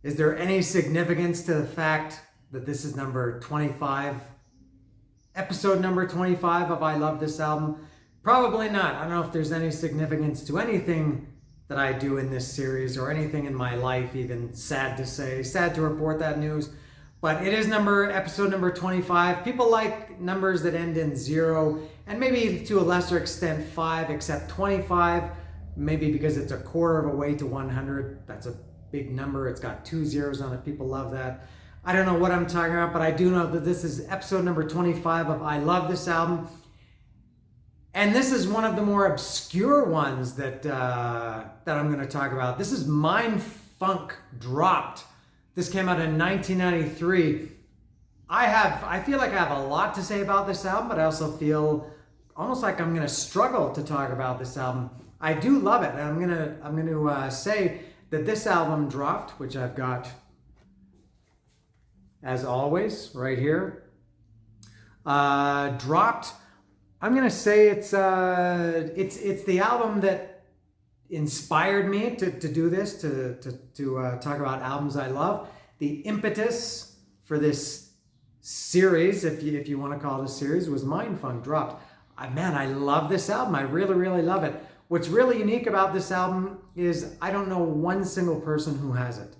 Is there any significance to the fact that this is number 25, episode number 25 of I Love This Album? Probably not. I don't know if there's any significance to anything that I do in this series or anything in my life, even sad to say, sad to report that news. But it is episode number 25. People like numbers that end in 0 and maybe to a lesser extent 5, except 25, maybe because it's a quarter of a way to 100. That's a big number. It's got 2 zeros on it. People love that. I don't know what I'm talking about, but I do know that this is episode number 25 of I Love This Album. And this is one of the more obscure ones that I'm going to talk about. This is Mindfunk, Dropped. This came out in 1993. I feel like I have a lot to say about this album, but I also feel almost like I'm going to struggle to talk about this album. I do love it, and I'm going to say that this album dropped, which I've got as always right here. Dropped. I'm going to say it's the album that inspired me to do this, to talk about albums I love. The impetus for this series, if you want to call it a series, was Mindfunk, Dropped. Man, I love this album. I really, really love it. What's really unique about this album is I don't know one single person who has it.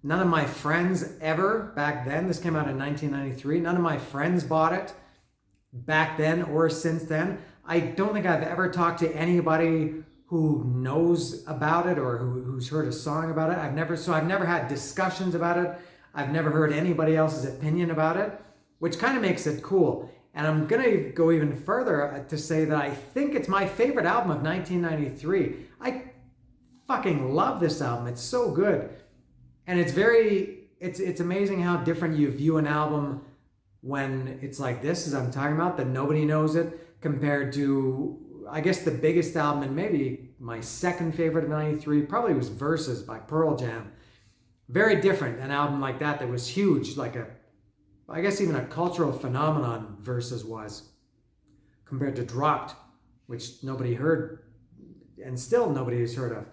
None of my friends ever back then. This came out in 1993. None of my friends bought it back then or since then. I don't think I've ever talked to anybody who knows about it or who's heard a song about it. I've never had discussions about it. I've never heard anybody else's opinion about it, which kind of makes it cool. And I'm going to go even further to say that I think it's my favorite album of 1993. I fucking love this album. It's so good. And it's amazing how different you view an album when it's like this, as I'm talking about, that nobody knows it, compared to, I guess, the biggest album, and maybe my second favorite of 93, probably was Versus by Pearl Jam. Very different, an album like that was huge, like I guess even a cultural phenomenon Versus was, compared to Dropped, which nobody heard, and still nobody has heard of.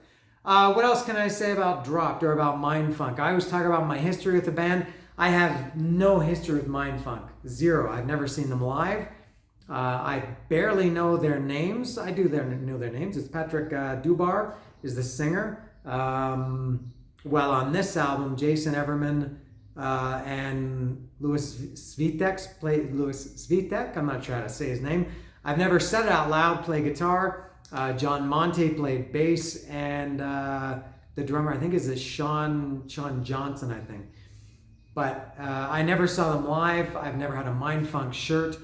What else can I say about Dropped or about Mindfunk? I always talk about my history with the band. I have no history with Mindfunk, zero. I've never seen them live. I barely know their names. I do know their names. It's Patrick Dubar is the singer. Well, on this album, Jason Everman and Louis Svitek, I'm not sure how to say his name. I've never said it out loud, play guitar. John Monte played bass, and the drummer, I think, is Sean Johnson, I think. But I never saw them live. I've never had a Mindfunk shirt.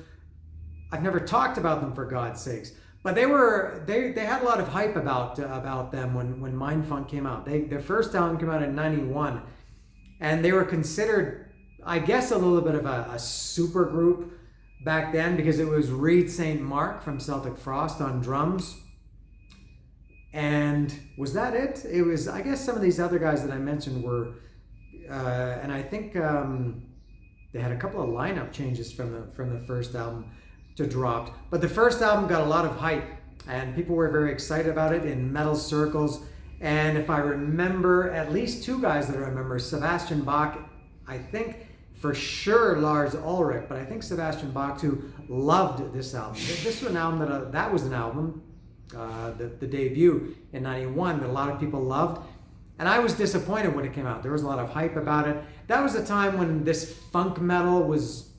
I've never talked about them, for God's sakes. But they had a lot of hype about them when Mindfunk came out. Their first album came out in '91, and they were considered, I guess, a little bit of a super group back then, because it was Reed St. Mark from Celtic Frost on drums. And was that it? It was, I guess, some of these other guys that I mentioned were, and I think they had a couple of lineup changes from the first album to Dropped. But the first album got a lot of hype, and people were very excited about it in metal circles. And if I remember, at least 2 guys that I remember, Sebastian Bach, I think for sure Lars Ulrich, but I think Sebastian Bach too, loved this album. This was an album that was an album, the debut in '91, that a lot of people loved. And I was disappointed when it came out. There was a lot of hype about it. That was a time when this funk metal was,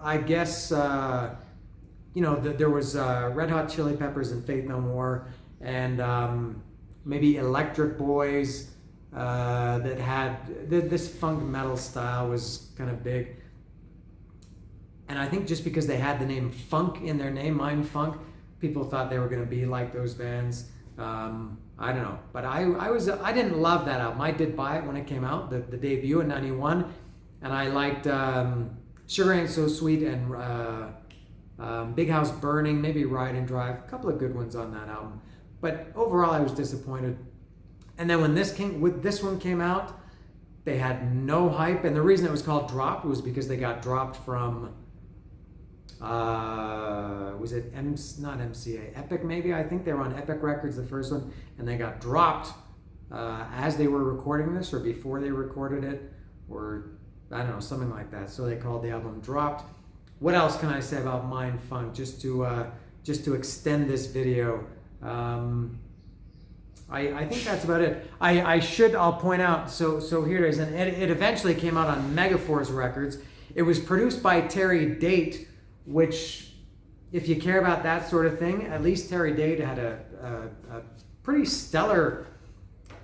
I guess, there was Red Hot Chili Peppers and Faith No More, and maybe Electric Boys, that had this funk metal style was kind of big. And I think just because they had the name funk in their name, Mindfunk, people thought they were going to be like those bands. I don't know, but I didn't love that album. I did buy it when it came out, the debut in '91, and I liked Sugar Ain't So Sweet and Big House Burning, maybe Ride and Drive, a couple of good ones on that album. But overall, I was disappointed. And then when this one came out, they had no hype, and the reason it was called Dropped was because they got dropped from was it not MCA, Epic maybe? I think they were on Epic Records, the first one, and they got dropped as they were recording this or before they recorded it, or I don't know, something like that. So they called the album Dropped. What else can I say about Mindfunk? Just to extend this video. I think that's about it. I'll point out, so here it is, and it eventually came out on Megaforce Records. It was produced by Terry Date, which, if you care about that sort of thing, at least Terry Date had a pretty stellar,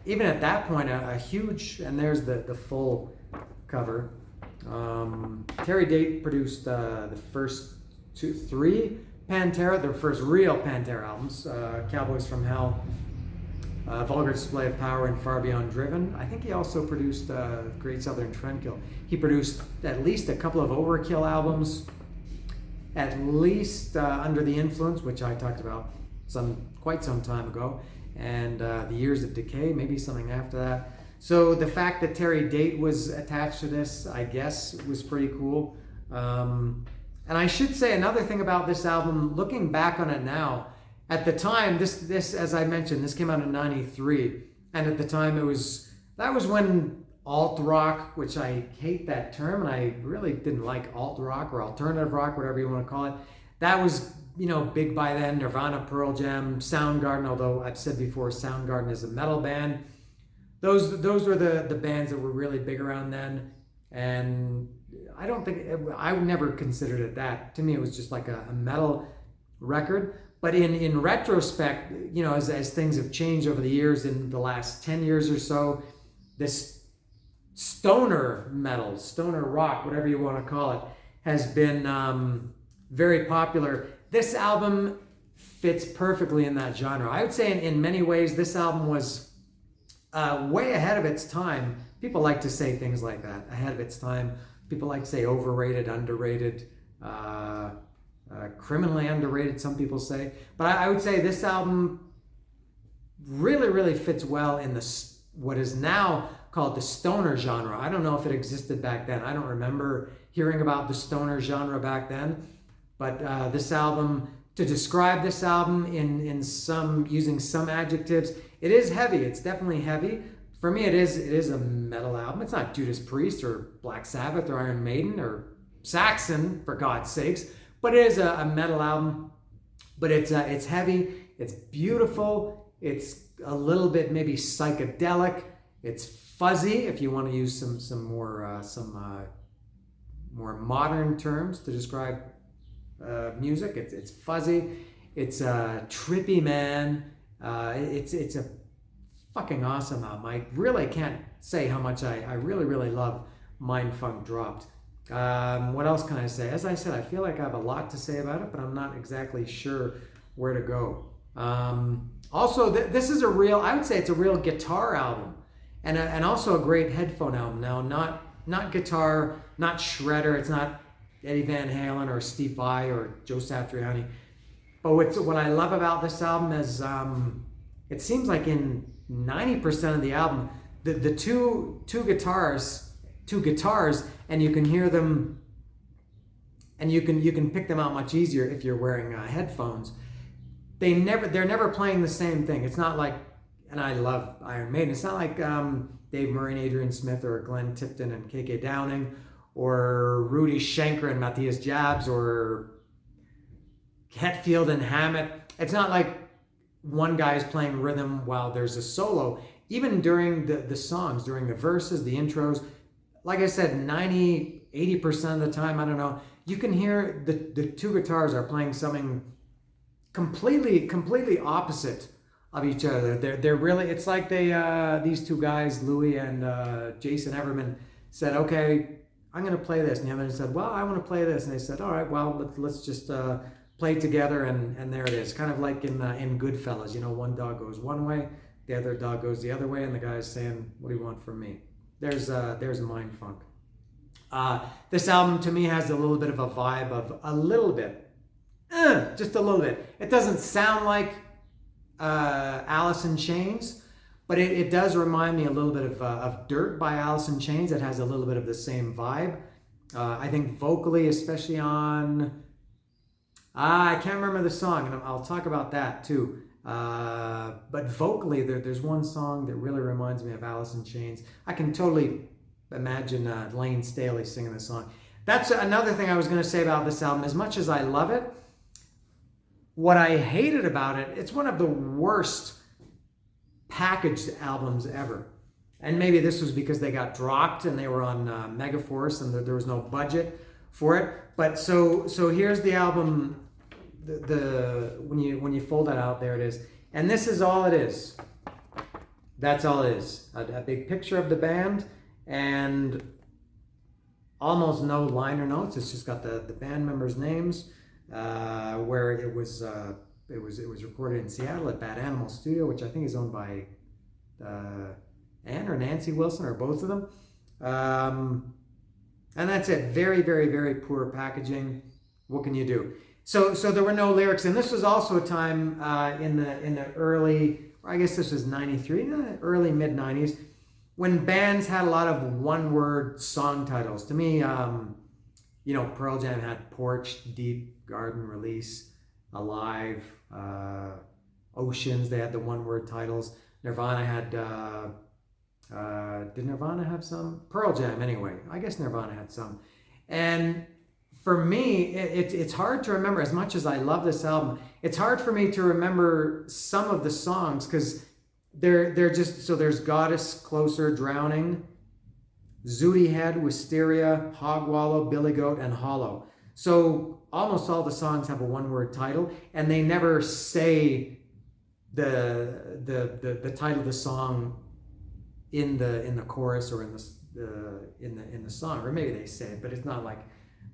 even at that point, a huge, and there's the full cover. Terry Date produced the first three Pantera, their first real Pantera albums, Cowboys from Hell, Vulgar Display of Power, and Far Beyond Driven. I think he also produced Great Southern Trendkill. He produced at least a couple of Overkill albums, at least Under the Influence, which I talked about quite some time ago, and The Years of Decay, maybe something after that. So the fact that Terry Date was attached to this, I guess, was pretty cool. And I should say another thing about this album, looking back on it now, at the time, this as I mentioned, this came out in '93, and at the time that was when alt rock, which I hate that term, and I really didn't like alt rock or alternative rock, whatever you want to call it. That was, big by then. Nirvana, Pearl Jam, Soundgarden, although I've said before, Soundgarden is a metal band. Those were the bands that were really big around then, and I never considered it that. To me, it was just like a metal record. But in retrospect, as things have changed over the years, in the last 10 years or so, this stoner metal, stoner rock, whatever you want to call it, has been very popular. This album fits perfectly in that genre. I would say in many ways, this album was way ahead of its time. People like to say things like that, ahead of its time. People like to say overrated, underrated, criminally underrated, some people say. But I would say this album really, really fits well in what is now called the stoner genre. I don't know if it existed back then. I don't remember hearing about the stoner genre back then. But this album, to describe this album using some adjectives, it is heavy. It's definitely heavy. For me, it is a metal album. It's not Judas Priest or Black Sabbath or Iron Maiden or Saxon, for God's sakes. But it is a metal album. But it's heavy. It's beautiful. It's a little bit maybe psychedelic. It's fuzzy, if you want to use some more modern terms to describe music. It's fuzzy. It's trippy, man. It's a fucking awesome album. I really can't say how much I really, really love Mindfunk Dropped. What else can I say? As I said, I feel like I have a lot to say about it, but I'm not exactly sure where to go. Also, this is I would say it's a real guitar album, and also a great headphone album. Now, not guitar, not shredder. It's not Eddie Van Halen or Steve Vai or Joe Satriani. But what I love about this album is it seems like in 90% of the album, the two guitars, and you can hear them, and you can pick them out much easier if you're wearing headphones. They're never playing the same thing. It's not like, and I love Iron Maiden, it's not like Dave Murray and Adrian Smith or Glenn Tipton and KK Downing or Rudy Schenker and Matthias Jabs or Hetfield and Hammett. It's not like one guy is playing rhythm while there's a solo. Even during the songs, during the verses, the intros, like I said, 80% of the time, I don't know, you can hear the two guitars are playing something completely opposite of each other. They're really, it's like these two guys, Louis and Jason Everman, said, okay, I'm going to play this. And the other said, well, I want to play this. And they said, all right, well, let's just play together. And there it is. Kind of like in Goodfellas, one dog goes one way, the other dog goes the other way, and the guy's saying, what do you want from me? There's Mindfunk. This album to me has a little bit of a vibe of a little bit, just a little bit. It doesn't sound like Alice in Chains, but it does remind me a little bit of Dirt by Alice in Chains. It has a little bit of the same vibe. I think vocally, especially on, I can't remember the song, and I'll talk about that too. But vocally, there's one song that really reminds me of Alice in Chains. I can totally imagine Lane Staley singing this song. That's another thing I was going to say about this album. As much as I love it, what I hated about it, it's one of the worst packaged albums ever. And maybe this was because they got dropped and they were on Megaforce and there was no budget for it. But so here's the album. The when you fold that out, there it is. And this is all it is. That's all it is. A big picture of the band and almost no liner notes. It's just got the band members' names. Where it was recorded in Seattle at Bad Animal Studio, which I think is owned by Ann or Nancy Wilson or both of them. And that's it. Very, very, very poor packaging. What can you do? So there were no lyrics, and this was also a time in the early, I guess this was 93, early mid 90s, when bands had a lot of one-word song titles. To me, Pearl Jam had Porch, Deep, Garden, Release, Alive, Oceans. They had the one-word titles. Nirvana had, did Nirvana have some? Pearl Jam, anyway. I guess Nirvana had some. And for me, it's hard to remember. As much as I love this album, it's hard for me to remember some of the songs because they're just, so there's Goddess, Closer, Drowning, Zooty Head, Wisteria, Hog Wallow, Billy Goat, and Hollow. So almost all the songs have a one-word title, and they never say the title of the song in the chorus or in the song, or maybe they say it, but it's not like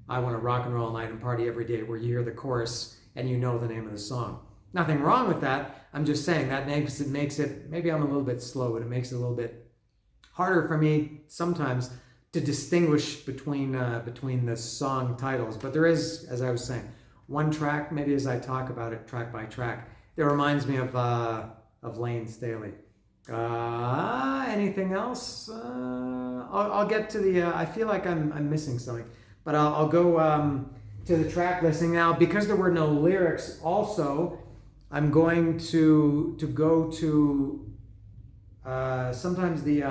I Want to Rock and Roll All Night and Party Every Day, where you hear the chorus and you know the name of the song. Nothing wrong with that. I'm just saying that makes it. Maybe I'm a little bit slow, but it makes it a little bit harder for me sometimes to distinguish between the song titles. But there is, as I was saying, one track, maybe as I talk about it track by track, that reminds me of Lane Staley. Anything else? I'll get to the. I feel like I'm missing something, but I'll go to the track listing now because there were no lyrics. Also, I'm going to go to sometimes the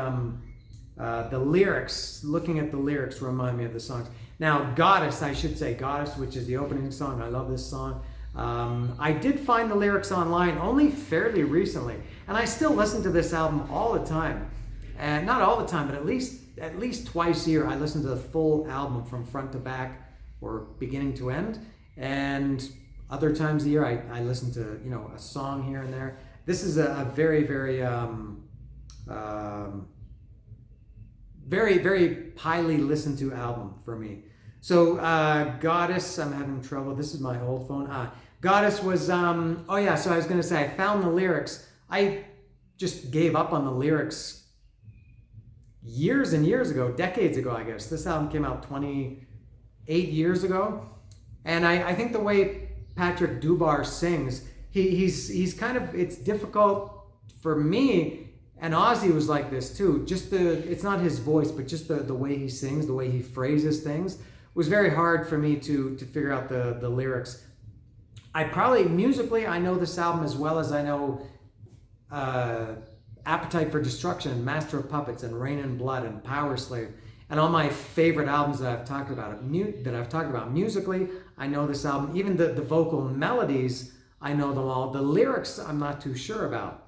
lyrics. Looking at the lyrics remind me of the songs. Now, Goddess, I should say Goddess, which is the opening song. I love this song. I did find the lyrics online only fairly recently, and I still listen to this album all the time. And not all the time, but at least twice a year, I listen to the full album from front to back or beginning to end. And other times a year, I listen to a song here and there. This is a very, very very, very highly listened to album for me. So Goddess, I'm having trouble. This is my old phone. Goddess was, so I was going to say, I found the lyrics. I just gave up on the lyrics years and years ago, decades ago, I guess. This album came out 28 years ago. And I think the way Patrick Dubar sings, he's kind of, it's difficult for me, and Ozzy was like this too, it's not his voice, but just the way he sings, the way he phrases things, was very hard for me to figure out the lyrics. I probably, musically, I know this album as well as I know Appetite for Destruction, Master of Puppets, and Rain and Blood, and Power Slave, and all my favorite albums that I've talked about. Musically, I know this album. Even the vocal melodies, I know them all. The lyrics, I'm not too sure about.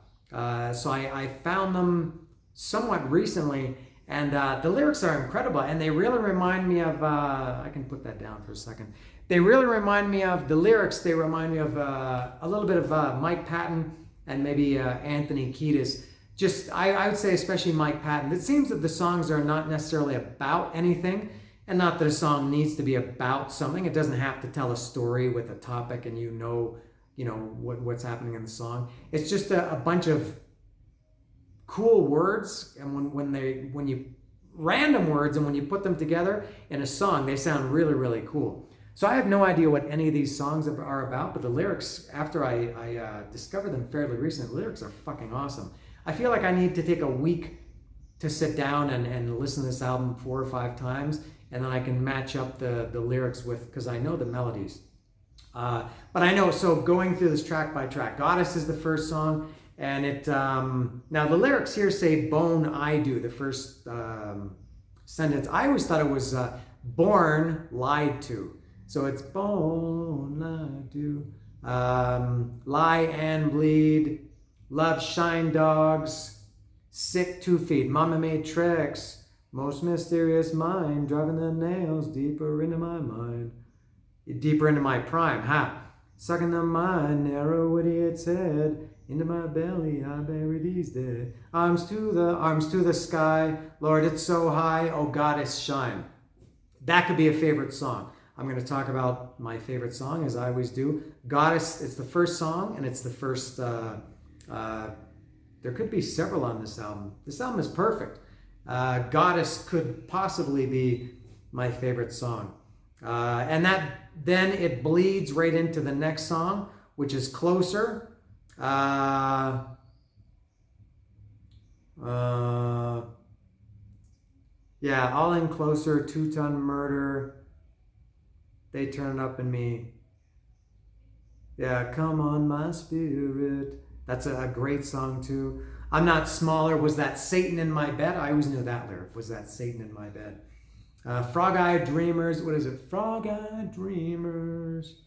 So I found them somewhat recently, and the lyrics are incredible, and they really remind me of, I can put that down for a second. They really remind me of, the lyrics, they remind me of a little bit of Mike Patton and maybe Anthony Kiedis. I would say especially Mike Patton. It seems that the songs are not necessarily about anything, and not that a song needs to be about something. It doesn't have to tell a story with a topic and what's happening in the song. It's just a bunch of cool words, and when you random words, and when you put them together in a song, they sound really, really cool. So I have no idea what any of these songs are about, but the lyrics, after I discovered them fairly recently, the lyrics are fucking awesome. I feel like I need to take a week to sit down and listen to this album 4 or 5 times, and then I can match up the lyrics with, because I know the melodies. But I know, so going through this track by track, Goddess is the first song, and it, now the lyrics here say bone I do, the first sentence. I always thought it was born lied to. So it's bone I do, lie and bleed, love shine dogs, sick 2 feet, mama made tricks, most mysterious mind, driving the nails deeper into my mind. Deeper into my prime, sucking the mind, narrow its head, into my belly I bury these dead. Arms to the sky, Lord, it's so high, oh goddess shine. That could be a favorite song. I'm going to talk about my favorite song, as I always do. Goddess, it's the first song, and it's the first, there could be several on this album. This album is perfect. Goddess could possibly be my favorite song. And that then it bleeds right into the next song, which is Closer. Yeah, All In Closer, 2-Ton Murder, They Turn Up in Me. Yeah, Come On My Spirit. That's a great song too. I'm Not Smaller, Was That Satan in My Bed? I always knew that lyric, Was That Satan in My Bed? Frog-Eyed Dreamers, what is it? Frog-Eyed Dreamers.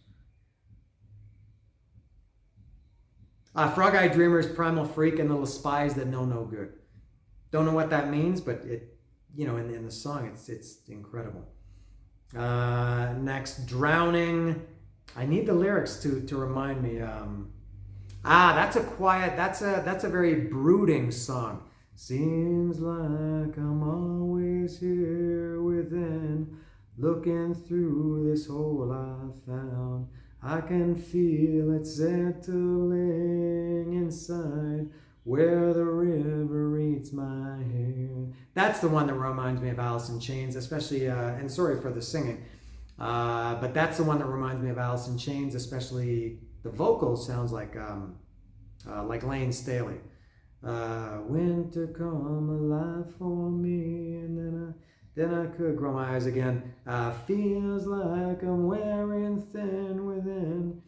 Frog-Eyed Dreamers, Primal Freak, and Little Spies That Know No Good. Don't know what that means, but it, in the song, it's incredible. Next, Drowning. I need the lyrics to remind me. That's a very brooding song. Seems like I'm always here within, looking through this hole I found. I can feel it settling inside, where the river eats my hair. That's the one that reminds me of Alice in Chains, especially, and sorry for the singing, but that's the one that reminds me of Alice in Chains, especially the vocal sounds like Lane Staley. Winter come alive for me, and then I could grow my eyes again. Feels like I'm wearing thin within.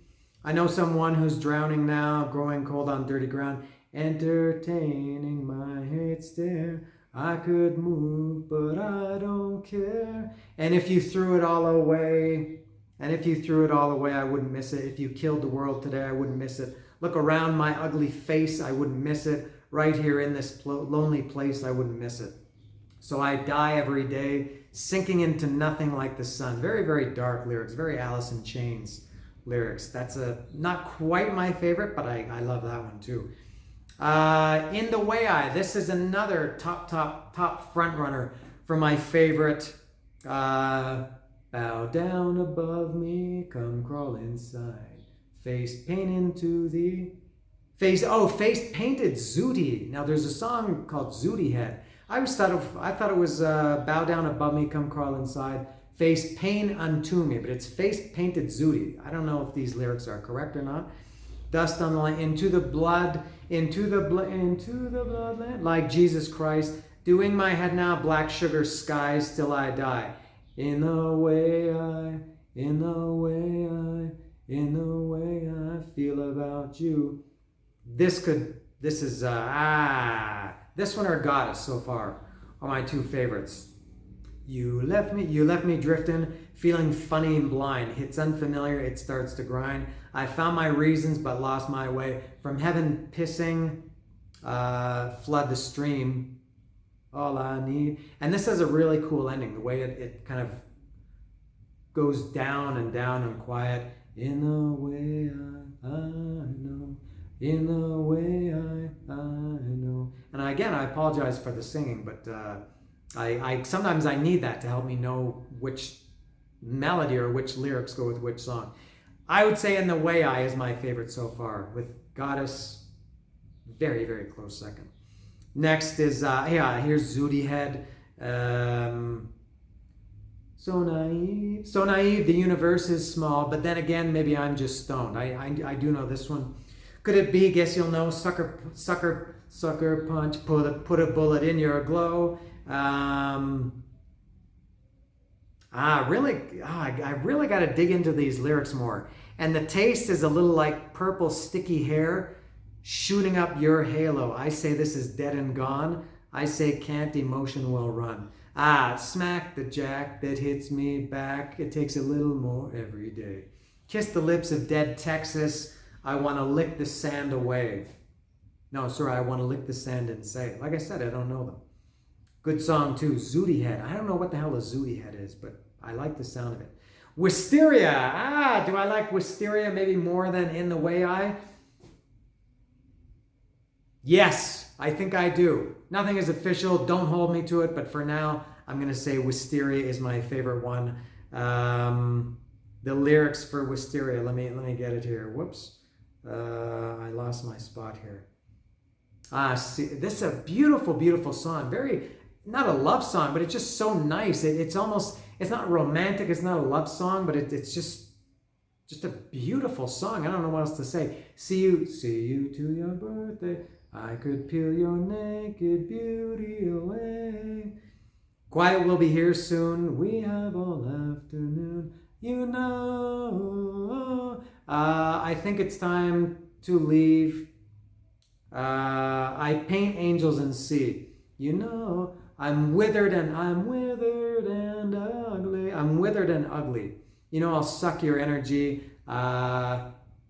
I know someone who's drowning now, growing cold on dirty ground, entertaining my hate stare. I could move, but I don't care. And if you threw it all away, I wouldn't miss it. If you killed the world today, I wouldn't miss it. Look around my ugly face, I wouldn't miss it. Right here in this lonely place, I wouldn't miss it. So I die every day, sinking into nothing like the sun. Very, very dark lyrics, very Alice in Chains lyrics. That's not quite my favorite, but I love that one too. In the Way I, this is another top front runner for my favorite. Bow down above me, come crawl inside. Face painted face painted Zooty. Now there's a song called Zooty Head. I thought it was bow down above me, come crawl inside. Face pain unto me, but it's face painted Zooty. I don't know if these lyrics are correct or not. Dust on the line, into the blood land, like Jesus Christ. Doing my head now, black sugar skies till I die. In the way I feel about you. This one or Goddess so far are my two favorites. You left me drifting, feeling funny and blind. Hits unfamiliar, it starts to grind. I found my reasons but lost my way. From heaven pissing, flood the stream. All I need. And this has a really cool ending. The way it kind of goes down and quiet. In the way I know. In the way I know. And again, I apologize for the singing, but I sometimes I need that to help me know which melody or which lyrics go with which song. I would say In the Way I is my favorite so far, with Goddess very, very close second. Next is, here's Zooty Head. So naive, the universe is small, but then again, maybe I'm just stoned. I do know this one. Could it be, guess you'll know, sucker punch, put a bullet in your glow. I really got to dig into these lyrics more. And the taste is a little like purple sticky hair shooting up your halo. I say this is dead and gone. I say can't emotion will run. Ah, smack the jack that hits me back. It takes a little more every day. Kiss the lips of dead Texas. I want to lick the sand away. No, sorry, I want to lick the sand and say. Like I said, I don't know them. Good song too, Zooty Head. I don't know what the hell a Zooty Head is, but I like the sound of it. Wisteria. Ah, do I like Wisteria maybe more than In the Way I? Yes, I think I do. Nothing is official. Don't hold me to it, but for now, I'm going to say Wisteria is my favorite one. The lyrics for Wisteria. Let me get it here. Whoops. I lost my spot here. See, this is a beautiful, beautiful song. Very, not a love song, but it's just so nice. It's almost, it's not romantic. It's not a love song, but it's just a beautiful song. I don't know what else to say. See you to your birthday. I could peel your naked beauty away. Quiet will be here soon. We have all afternoon. You know. I think it's time to leave. I paint angels and see. You know, I'm withered and ugly. I'm withered and ugly. You know, I'll suck your energy.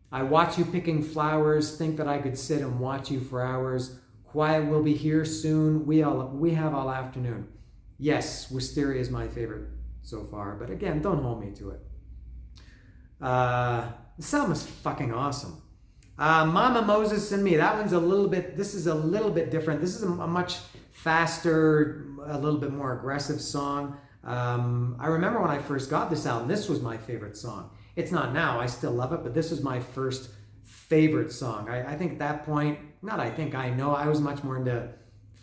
I watch you picking flowers, think that I could sit and watch you for hours. Quiet will be here soon. We have all afternoon. Yes, Wisteria is my favorite so far, but again, don't hold me to it. This album is fucking awesome. Mama Moses and Me. That one's this is a little bit different. This is a much faster, a little bit more aggressive song. I remember when I first got this album, this was my favorite song. It's not now, I still love it, but this was my first favorite song. I think at that point, I know I was much more into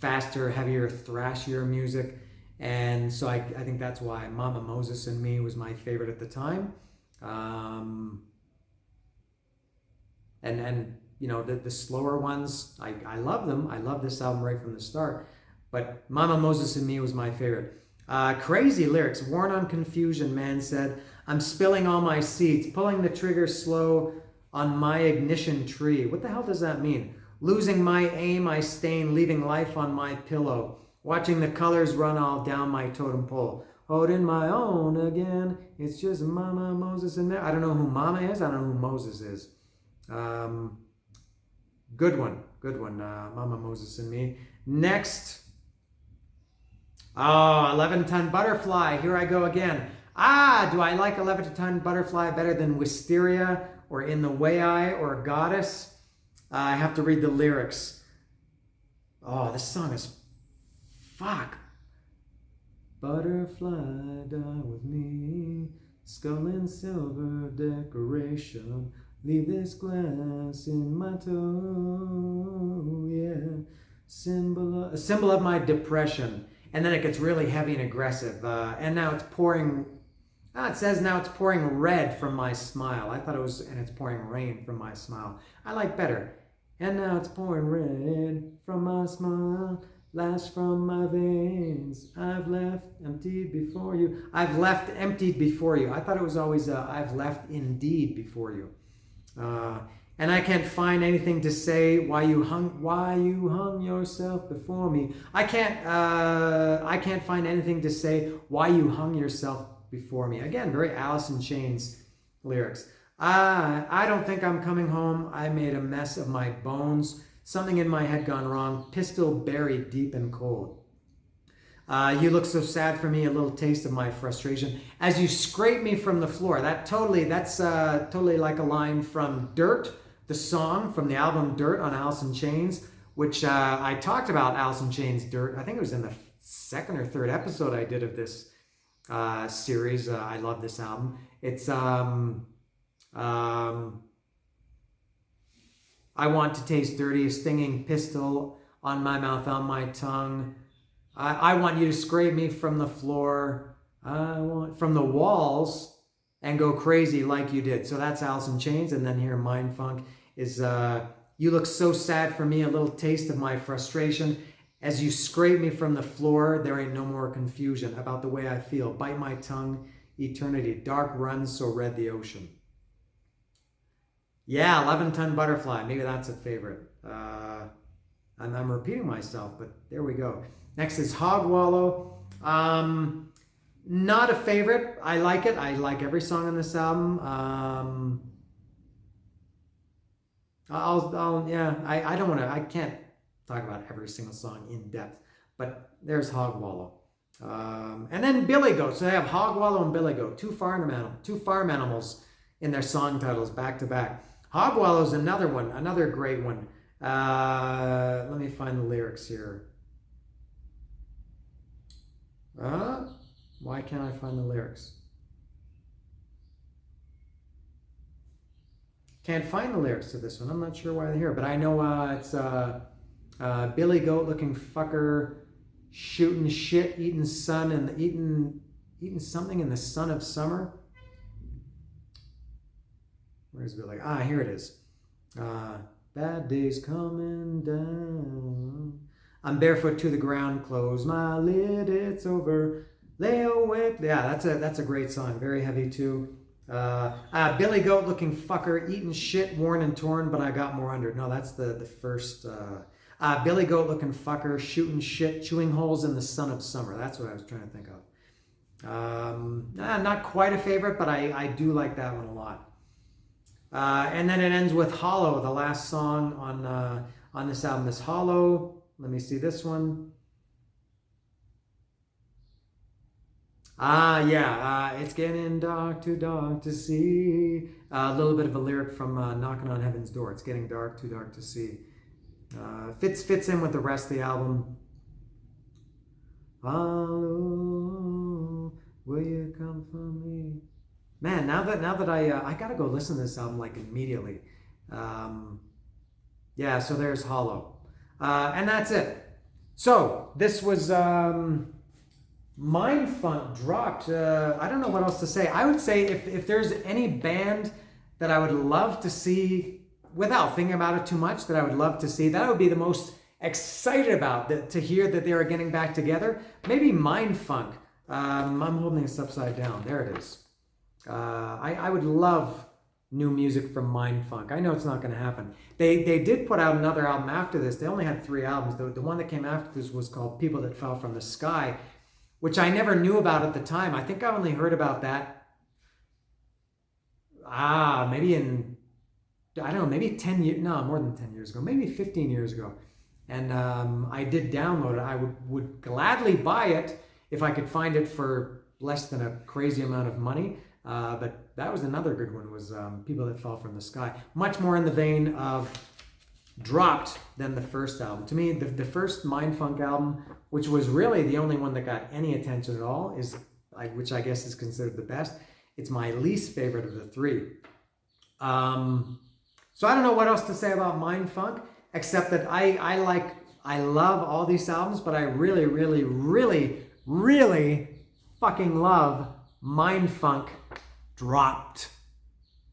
faster, heavier, thrashier music. And so I think that's why Mama Moses and Me was my favorite at the time. And you know, the slower ones, I love them. I love this album right from the start. But Mama Moses and Me was my favorite. Crazy lyrics. Worn on confusion, man said, I'm spilling all my seeds, pulling the trigger slow on my ignition tree. What the hell does that mean? Losing my aim, I stain, leaving life on my pillow. Watching the colors run all down my totem pole. Holding my own again. It's just Mama Moses and Me. I don't know who Mama is. I don't know who Moses is. Good one. Mama Moses and Me. Next. 11-Ton Butterfly. Here I go again. Do I like 11-Ton Butterfly better than Wisteria or In the Way I or Goddess? I have to read the lyrics. Oh, this song is fuck. Butterfly, die with me. Skull and silver decoration. Leave this glass in my toe. Yeah. A symbol of my depression. And then it gets really heavy and aggressive. And now it's pouring. It says now it's pouring red from my smile. I thought it was, and it's pouring rain from my smile. I like better. And now it's pouring red from my smile. Last from my veins. I've left emptied before you. I've left emptied before you. I thought it was always I've left indeed before you. And I can't find anything to say why you hung yourself before me. I can't find anything to say why you hung yourself before me. Again, very Alice in Chains lyrics. I don't think I'm coming home. I made a mess of my bones. Something in my head gone wrong. Pistol buried deep and cold. You look so sad for me, a little taste of my frustration. As you scrape me from the floor. That's totally like a line from Dirt, the song from the album Dirt on Alice in Chains, which I talked about Alice in Chains Dirt. I think it was in the second or third episode I did of this series. I love this album. It's I want to taste dirty, a stinging pistol on my mouth, on my tongue. I want you to scrape me from the floor, from the walls, and go crazy like you did. So that's Alice in Chains. And then here, Mindfunk is, you look so sad for me, a little taste of my frustration. As you scrape me from the floor, there ain't no more confusion about the way I feel. Bite my tongue, eternity. Dark runs so red the ocean. Yeah, 11-ton butterfly. Maybe that's a favorite. I'm repeating myself, but there we go. Next is Hog Wallow. Not a favorite. I like it. I like every song on this album. Yeah, I don't want to, I can't talk about every single song in depth, but there's Hog Wallow. And then Billy Goat. So they have Hog Wallow and Billy Goat, two farm animals in their song titles back to back. Hog Wallow is another one, another great one. Let me find the lyrics here. Why can't I find the lyrics? Can't find the lyrics to this one. I'm not sure why they're here, but I know it's Billy Goat looking fucker shooting shit, eating sun and eating something in the sun of summer. Where's Billy? Here it is. Bad days coming down. I'm barefoot to the ground. Close my lid. It's over. Lay awake. Yeah, that's a great song. Very heavy too. Billy Goat looking fucker, eating shit, worn and torn, but I got more under it. No, that's the first. Billy Goat looking fucker, shooting shit, chewing holes in the sun of summer. That's what I was trying to think of. Not quite a favorite, but I do like that one a lot. And then it ends with Hollow. The last song on this album is Hollow. Let me see this one. It's getting dark, too dark to see. A little bit of a lyric from Knocking on Heaven's Door. It's getting dark, too dark to see. Fits in with the rest of the album. Follow, will you come for me? Man, now that I gotta go listen to this album like immediately. So there's Hollow, and that's it. So this was Mindfunk dropped. I don't know what else to say. I would say if there's any band that I would love to see, without thinking about it too much, that I would love to see, that I would be the most excited about, to hear that they are getting back together. Maybe Mindfunk. I'm holding this upside down. There it is. I would love new music from Mindfunk. I know it's not going to happen. They did put out another album after this. They only had 3 albums. The one that came after this was called People That Fell From the Sky, which I never knew about at the time. I think I only heard about that, maybe in, I don't know, maybe 10 years, no, more than 10 years ago, maybe 15 years ago. And I did download it. I would gladly buy it if I could find it for less than a crazy amount of money. But that was another good one, was People That Fall From the Sky. Much more in the vein of Dropped than the first album. To me, the first Mindfunk album, which was really the only one that got any attention at all, which I guess is considered the best. It's my least favorite of the 3. So I don't know what else to say about Mindfunk, except that I love all these albums, but I really, really, really, really fucking love Mindfunk Dropped.